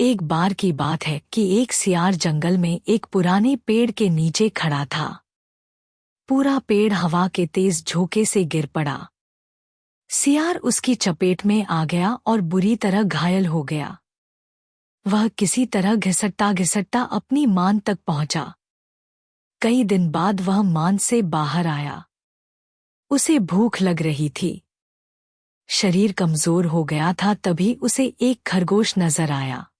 एक बार की बात है कि एक सियार जंगल में एक पुराने पेड़ के नीचे खड़ा था। पूरा पेड़ हवा के तेज झोंके से गिर पड़ा। सियार उसकी चपेट में आ गया और बुरी तरह घायल हो गया। वह किसी तरह घिसटता घिसटता अपनी मान तक पहुंचा। कई दिन बाद वह मान से बाहर आया। उसे भूख लग रही थी। शरीर कमजोर हो गया था। तभी उसे एक खरगोश नजर आया।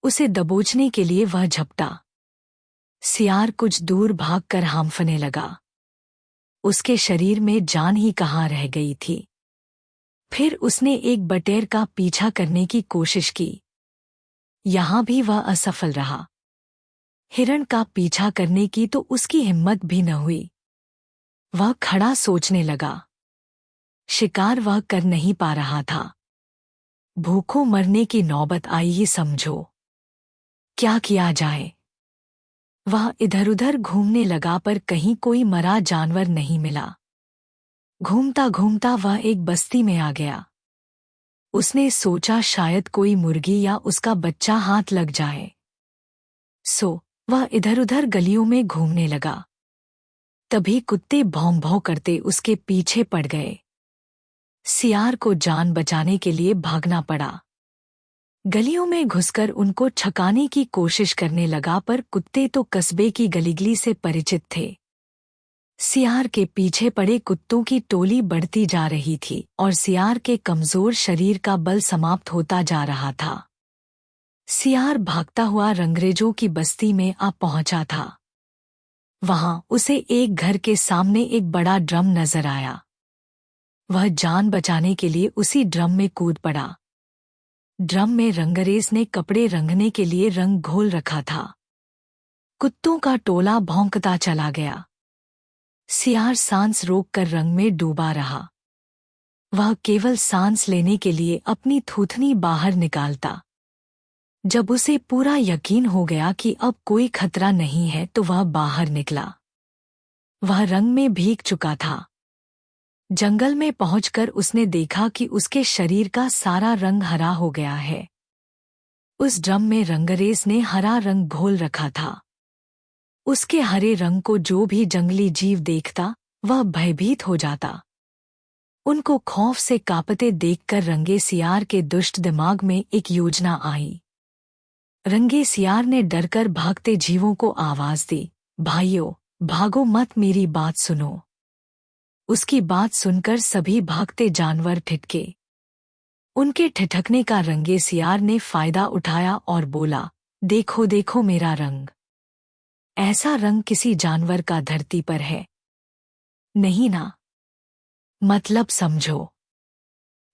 उसे दबोचने के लिए वह झपटा। सियार कुछ दूर भागकर हांफने लगा। उसके शरीर में जान ही कहाँ रह गई थी। फिर उसने एक बटेर का पीछा करने की कोशिश की। यहां भी वह असफल रहा। हिरण का पीछा करने की तो उसकी हिम्मत भी न हुई। वह खड़ा सोचने लगा। शिकार वह कर नहीं पा रहा था। भूखों मरने की नौबत आई ही समझो। क्या किया जाए? वह इधर-उधर घूमने लगा पर कहीं कोई मरा जानवर नहीं मिला। घूमता घूमता वह एक बस्ती में आ गया। उसने सोचा शायद कोई मुर्गी या उसका बच्चा हाथ लग जाए। वह इधर-उधर गलियों में घूमने लगा। तभी कुत्ते भौं भौं करते उसके पीछे पड़ गए। सियार को जान बचाने के लिए भागना पड़ा। गलियों में घुसकर उनको छकाने की कोशिश करने लगा पर कुत्ते तो कस्बे की गलीगली से परिचित थे। सियार के पीछे पड़े कुत्तों की टोली बढ़ती जा रही थी और सियार के कमजोर शरीर का बल समाप्त होता जा रहा था। सियार भागता हुआ रंगरेजों की बस्ती में आ पहुंचा था। वहां उसे एक घर के सामने एक बड़ा ड्रम नजर आया। वह जान बचाने के लिए उसी ड्रम में कूद पड़ा। ड्रम में रंगरेज ने कपड़े रंगने के लिए रंग घोल रखा था। कुत्तों का टोला भौंकता चला गया। सियार सांस रोककर रंग में डूबा रहा। वह केवल सांस लेने के लिए अपनी थूथनी बाहर निकालता। जब उसे पूरा यकीन हो गया कि अब कोई खतरा नहीं है तो वह बाहर निकला। वह रंग में भीग चुका था। जंगल में पहुंचकर उसने देखा कि उसके शरीर का सारा रंग हरा हो गया है। उस ड्रम में रंगरेज ने हरा रंग घोल रखा था। उसके हरे रंग को जो भी जंगली जीव देखता वह भयभीत हो जाता। उनको खौफ से कांपते देखकर रंगे सियार के दुष्ट दिमाग में एक योजना आई। रंगे सियार ने डरकर भागते जीवों को आवाज दी, भाइयों, भागो मत, मेरी बात सुनो। उसकी बात सुनकर सभी भागते जानवर ठिठके। उनके ठिठकने का रंगे सियार ने फायदा उठाया और बोला, देखो देखो मेरा रंग। ऐसा रंग किसी जानवर का धरती पर है नहीं ना। मतलब समझो।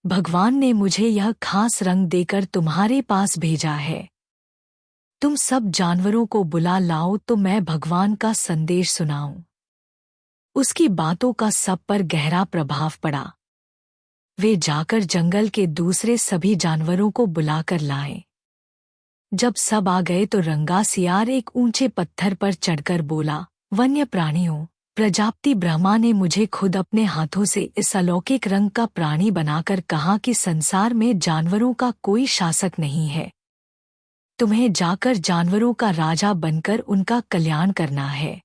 भगवान ने मुझे यह खास रंग देकर तुम्हारे पास भेजा है। तुम सब जानवरों को बुला लाओ तो मैं भगवान का संदेश सुनाऊं। उसकी बातों का सब पर गहरा प्रभाव पड़ा। वे जाकर जंगल के दूसरे सभी जानवरों को बुलाकर लाए। जब सब आ गए तो रंगा सियार एक ऊंचे पत्थर पर चढ़कर बोला, वन्य प्राणियों, प्रजापति ब्रह्मा ने मुझे खुद अपने हाथों से इस अलौकिक रंग का प्राणी बनाकर कहा कि संसार में जानवरों का कोई शासक नहीं है। तुम्हें जाकर जानवरों का राजा बनकर उनका कल्याण करना है।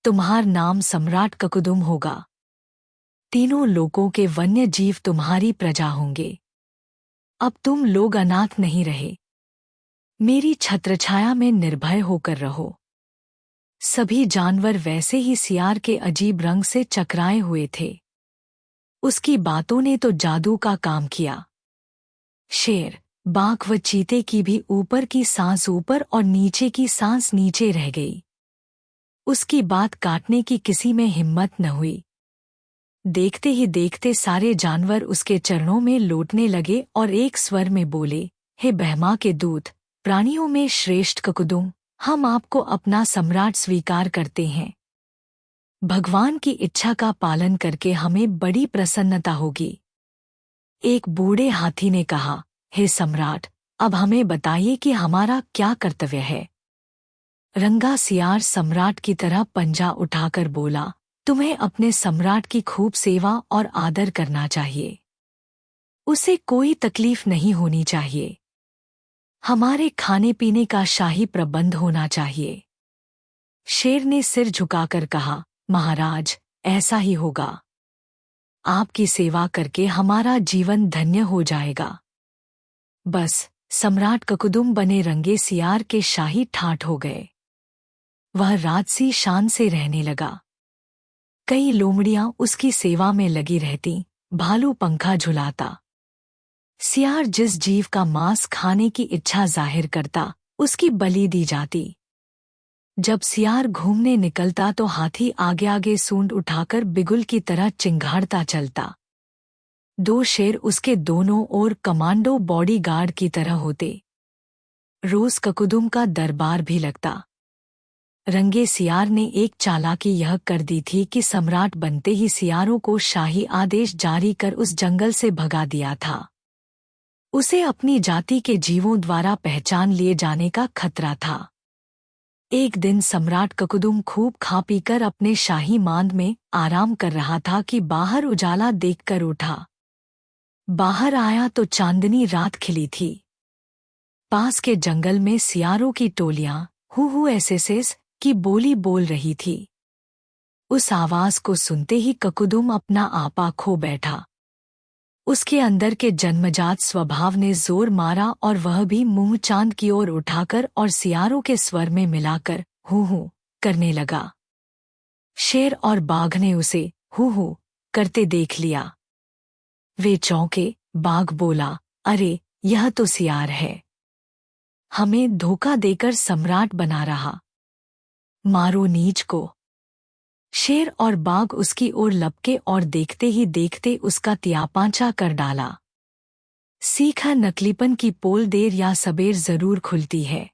तुम्हार नाम सम्राट ककुदुम होगा। तीनों लोकों के वन्य जीव तुम्हारी प्रजा होंगे। अब तुम लोग अनाथ नहीं रहे। मेरी छत्रछाया में निर्भय होकर रहो। सभी जानवर वैसे ही सियार के अजीब रंग से चकराए हुए थे। उसकी बातों ने तो जादू का काम किया। शेर, बाघ व चीते की भी ऊपर की सांस ऊपर और नीचे की सांस नीचे रह गई। उसकी बात काटने की किसी में हिम्मत न हुई। देखते ही देखते सारे जानवर उसके चरणों में लौटने लगे और एक स्वर में बोले, हे ब्रह्मा के दूत, प्राणियों में श्रेष्ठ ककुदुम, हम आपको अपना सम्राट स्वीकार करते हैं। भगवान की इच्छा का पालन करके हमें बड़ी प्रसन्नता होगी। एक बूढ़े हाथी ने कहा, हे सम्राट, अब हमें बताइए कि हमारा क्या कर्तव्य है। रंगा सियार सम्राट की तरह पंजा उठाकर बोला, तुम्हें अपने सम्राट की खूब सेवा और आदर करना चाहिए। उसे कोई तकलीफ नहीं होनी चाहिए। हमारे खाने पीने का शाही प्रबंध होना चाहिए। शेर ने सिर झुकाकर कहा, महाराज, ऐसा ही होगा। आपकी सेवा करके हमारा जीवन धन्य हो जाएगा। बस, सम्राट ककुदुम बने रंगे सियार के शाही ठाठ हो गए। वह राजसी शान से रहने लगा। कई लोमड़ियां उसकी सेवा में लगी रहती, भालू पंखा झुलाता। सियार जिस जीव का मांस खाने की इच्छा जाहिर करता, उसकी बलि दी जाती। जब सियार घूमने निकलता तो हाथी आगे आगे सूंड उठाकर बिगुल की तरह चिंगाड़ता चलता। दो शेर उसके दोनों ओर कमांडो बॉडीगार्ड की तरह होते। रोज ककुदुम का दरबार भी लगता। रंगे सियार ने एक चालाकी यह कर दी थी कि सम्राट बनते ही सियारों को शाही आदेश जारी कर उस जंगल से भगा दिया था। उसे अपनी जाति के जीवों द्वारा पहचान लिए जाने का खतरा था। एक दिन सम्राट ककुदुम खूब खा पीकर अपने शाही मांद में आराम कर रहा था कि बाहर उजाला देखकर उठा। बाहर आया तो चांदनी रात खिली थी। पास के जंगल में सियारों की टोलियां हु एस की बोली बोल रही थी। उस आवाज को सुनते ही ककुदुम अपना आपा खो बैठा। उसके अंदर के जन्मजात स्वभाव ने जोर मारा और वह भी मुंह चांद की ओर उठाकर और सियारों के स्वर में मिलाकर हु करने लगा। शेर और बाघ ने उसे हु करते देख लिया। वे चौंके। बाघ बोला, अरे, यह तो सियार है। हमें धोखा देकर सम्राट बना रहा। मारो नीच को। शेर और बाघ उसकी ओर लपके और देखते ही देखते उसका तियापांचा कर डाला। सीखा, नकलीपन की पोल देर या सबेर जरूर खुलती है।